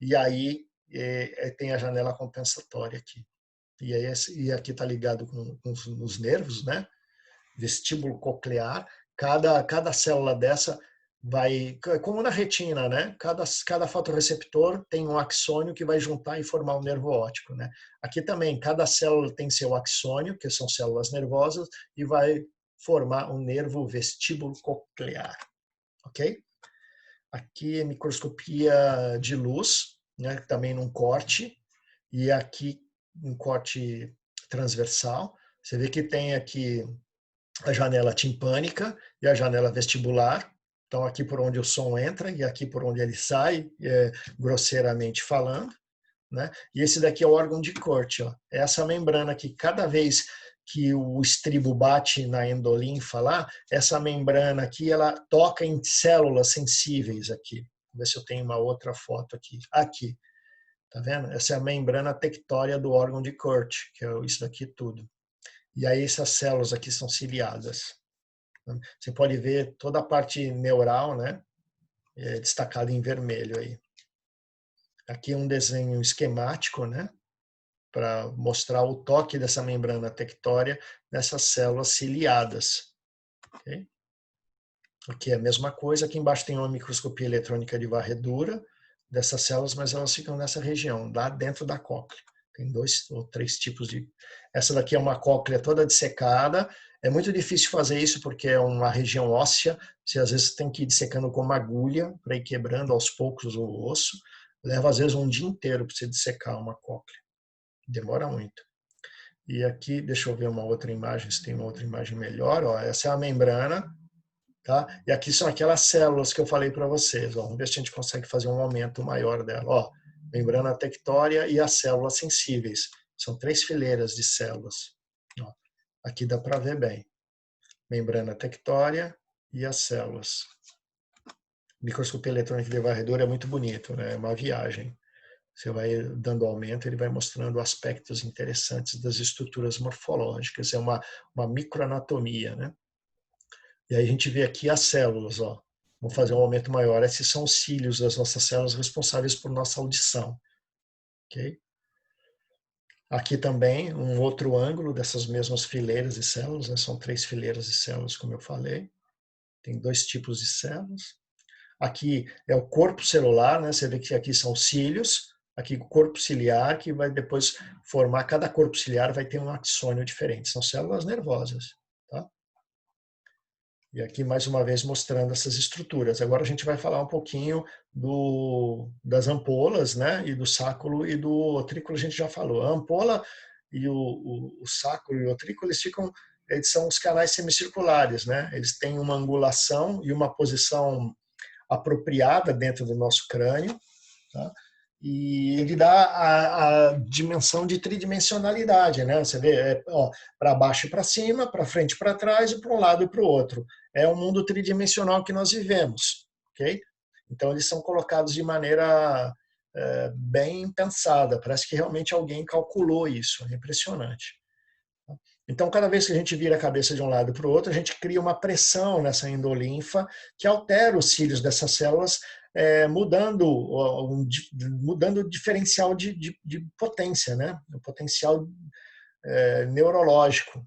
e aí tem a janela compensatória aqui. E aqui está ligado com os nervos, né? Vestíbulo coclear. Cada célula dessa vai, como na retina, né? Cada fotorreceptor tem um axônio que vai juntar e formar um nervo óptico, né? Aqui também, cada célula tem seu axônio, que são células nervosas, e vai formar um nervo vestíbulo coclear, ok? Aqui é microscopia de luz, né? Também num corte, e aqui um corte transversal. Você vê que tem aqui a janela timpânica e a janela vestibular. Então, aqui por onde o som entra e aqui por onde ele sai, grosseiramente falando, né? E esse daqui é o órgão de corte, ó. É essa membrana que cada vez que o estribo bate na endolinfa lá, essa membrana aqui, ela toca em células sensíveis aqui. Vou ver se eu tenho uma outra foto aqui. Aqui, tá vendo? Essa é a membrana tectória do órgão de corte, que é isso daqui tudo. E aí essas células aqui são ciliadas. Você pode ver toda a parte neural, né, destacada em vermelho aí. Aqui um desenho esquemático, né, para mostrar o toque dessa membrana tectória nessas células ciliadas. Okay? Aqui é a mesma coisa, aqui embaixo tem uma microscopia eletrônica de varredura dessas células, mas elas ficam nessa região, lá dentro da cóclea. Tem 2 ou 3 tipos de... Essa daqui é uma cóclea toda dissecada. É muito difícil fazer isso porque é uma região óssea. Você às vezes tem que ir dissecando com uma agulha para ir quebrando aos poucos o osso. Leva às vezes um dia inteiro para você dissecar uma cóclea. Demora muito. E aqui, deixa eu ver uma outra imagem, se tem uma outra imagem melhor. Ó, essa é a membrana. Tá? E aqui são aquelas células que eu falei para vocês. Ó. Vamos ver se a gente consegue fazer um aumento maior dela. Ó, membrana tectória e as células sensíveis. São 3 fileiras de células. Ó, aqui dá para ver bem. Membrana tectória e as células. Microscopia eletrônica de varredura é muito bonito, né? É uma viagem. Você vai dando aumento, ele vai mostrando aspectos interessantes das estruturas morfológicas. É uma microanatomia, né? E aí a gente vê aqui as células, ó. Vamos fazer um aumento maior. Esses são os cílios das nossas células responsáveis por nossa audição. Ok? Aqui também um outro ângulo dessas mesmas fileiras de células, né? São 3 fileiras de células, como eu falei. Tem 2 tipos de células. Aqui é o corpo celular, né? Você vê que aqui são os cílios, aqui o corpo ciliar, que vai depois formar, cada corpo ciliar vai ter um axônio diferente. São células nervosas, tá? E aqui, mais uma vez, mostrando essas estruturas. Agora a gente vai falar um pouquinho das ampolas, né? E do sáculo e do otrículo, a gente já falou. A ampola e o sáculo e o otrículo, eles são os canais semicirculares, né? Eles têm uma angulação e uma posição apropriada dentro do nosso crânio, tá? E ele dá a dimensão de tridimensionalidade, né? Você vê, para baixo e para cima, para frente e para trás, e para um lado e para o outro. É um mundo tridimensional que nós vivemos, ok? Então eles são colocados de maneira bem pensada. Parece que realmente alguém calculou isso. É impressionante. Então, cada vez que a gente vira a cabeça de um lado para o outro, a gente cria uma pressão nessa endolinfa que altera os cílios dessas células mudando o diferencial de potência, né? O potencial neurológico.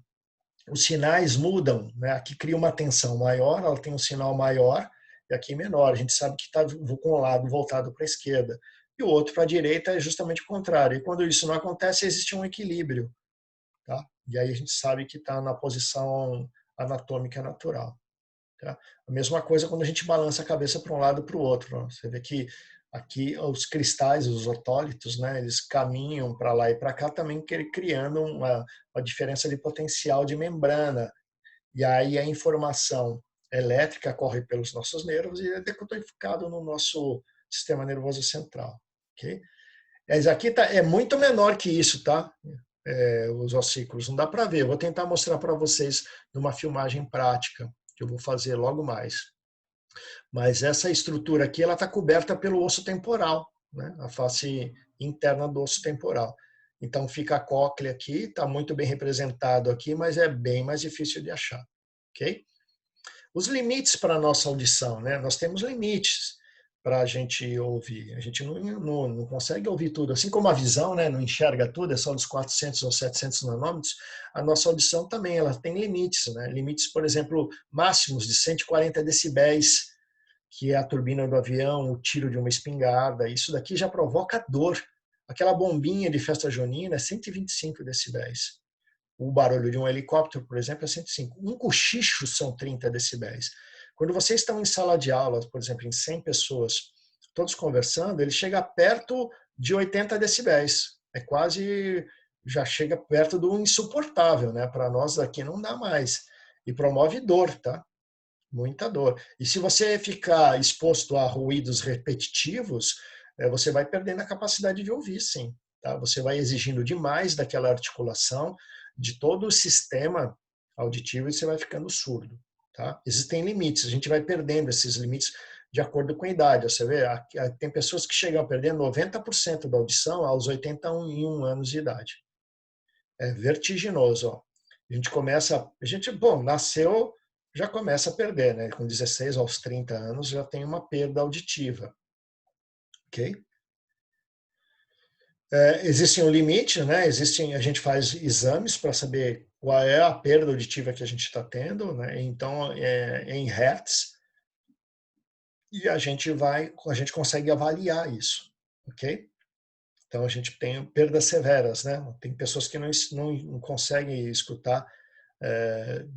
Os sinais mudam, né? Aqui cria uma tensão maior, ela tem um sinal maior, e aqui menor. A gente sabe que está com um lado voltado para a esquerda e o outro para a direita é justamente o contrário. E quando isso não acontece, existe um equilíbrio, tá? E aí a gente sabe que está na posição anatômica natural. Tá? A mesma coisa quando a gente balança a cabeça para um lado e para o outro. Ó. Você vê que aqui os cristais, os otólitos, né, eles caminham para lá e para cá também criando uma diferença de potencial de membrana. E aí a informação elétrica corre pelos nossos nervos e é decodificado no nosso sistema nervoso central. Okay? Mas aqui é muito menor que isso, tá? Os ossículos, não dá para ver. Eu vou tentar mostrar para vocês numa filmagem prática, que eu vou fazer logo mais. Mas essa estrutura aqui, ela está coberta pelo osso temporal, né? A face interna do osso temporal. Então fica a cóclea aqui, está muito bem representado aqui, mas é bem mais difícil de achar, ok? Os limites para a nossa audição, né? Nós temos limites para a gente ouvir. A gente não consegue ouvir tudo. Assim como a visão, né, não enxerga tudo, é só dos 400 ou 700 nanômetros, a nossa audição também ela tem limites. Né? Limites, por exemplo, máximos de 140 decibéis, que é a turbina do avião, o tiro de uma espingarda. Isso daqui já provoca dor. Aquela bombinha de festa junina é 125 decibéis. O barulho de um helicóptero, por exemplo, é 105. Um cochicho são 30 decibéis. Quando vocês estão em sala de aula, por exemplo, em 100 pessoas, todos conversando, ele chega perto de 80 decibéis. É quase, já chega perto do insuportável, né? Para nós aqui não dá mais. E promove dor, tá? Muita dor. E se você ficar exposto a ruídos repetitivos, você vai perdendo a capacidade de ouvir, sim. Tá? Você vai exigindo demais daquela articulação, de todo o sistema auditivo, e você vai ficando surdo. Tá? Existem limites, a gente vai perdendo esses limites de acordo com a idade. Você vê, tem pessoas que chegam a perder 90% da audição aos 81 anos de idade. É vertiginoso. Ó. Bom, nasceu, já começa a perder, né? Com 16 aos 30 anos já tem uma perda auditiva. Ok? Existe um limite, né? A gente faz exames para saber qual é a perda auditiva que a gente está tendo, né? Então, em hertz, e a gente consegue avaliar isso, ok? Então, a gente tem perdas severas, né? Tem pessoas que não conseguem escutar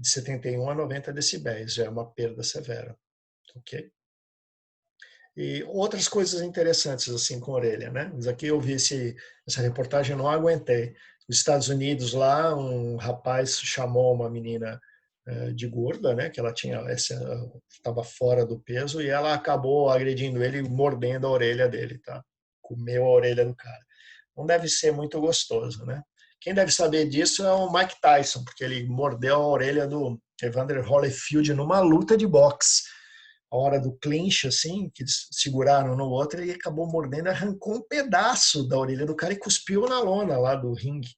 de 71 a 90 decibéis, já é uma perda severa, ok? E outras coisas interessantes assim com a orelha, né? Mas aqui eu vi essa reportagem, eu não aguentei. Nos Estados Unidos lá, um rapaz chamou uma menina de gorda, né? Que ela estava fora do peso e ela acabou agredindo ele, mordendo a orelha dele, tá? Comeu a orelha do cara. Não deve ser muito gostoso, né? Quem deve saber disso é o Mike Tyson, porque ele mordeu a orelha do Evander Holyfield numa luta de boxe. A hora do clinch, assim, que eles seguraram no outro, ele acabou mordendo, arrancou um pedaço da orelha do cara e cuspiu na lona lá do ringue.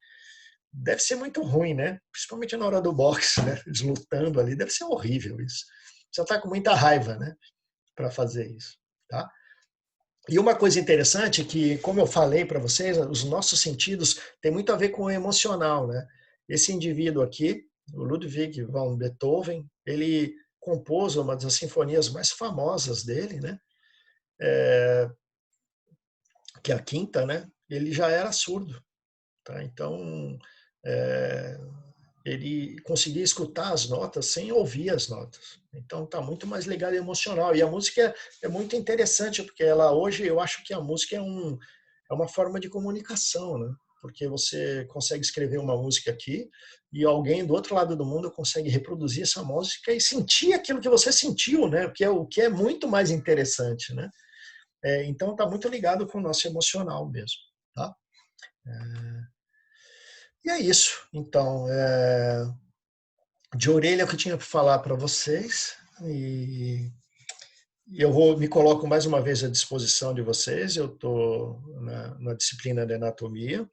Deve ser muito ruim, né? Principalmente na hora do boxe, né? Eles lutando ali, deve ser horrível isso. Você tá com muita raiva, né? Para fazer isso, tá? E uma coisa interessante é que, como eu falei para vocês, os nossos sentidos têm muito a ver com o emocional, né? Esse indivíduo aqui, o Ludwig van Beethoven, ele compôs uma das sinfonias mais famosas dele, né? Que é a quinta, né? Ele já era surdo, tá? Então, é, ele conseguia escutar as notas sem ouvir as notas. Então está muito mais ligado ao emocional. E a música é muito interessante, porque ela hoje eu acho que a música é uma forma de comunicação, né? Porque você consegue escrever uma música aqui e alguém do outro lado do mundo consegue reproduzir essa música e sentir aquilo que você sentiu, né? O que é muito mais interessante, né? Então está muito ligado com o nosso emocional mesmo, tá? E é isso. Então, de orelha é o que eu tinha para falar para vocês e me coloco mais uma vez à disposição de vocês. Eu estou na disciplina de anatomia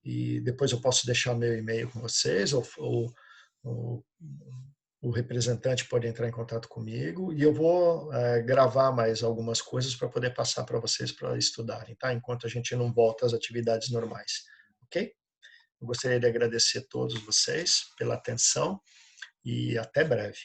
e depois eu posso deixar meu e-mail com vocês ou o representante pode entrar em contato comigo e eu vou gravar mais algumas coisas para poder passar para vocês para estudarem, tá? Enquanto a gente não volta às atividades normais, ok? Eu gostaria de agradecer a todos vocês pela atenção e até breve.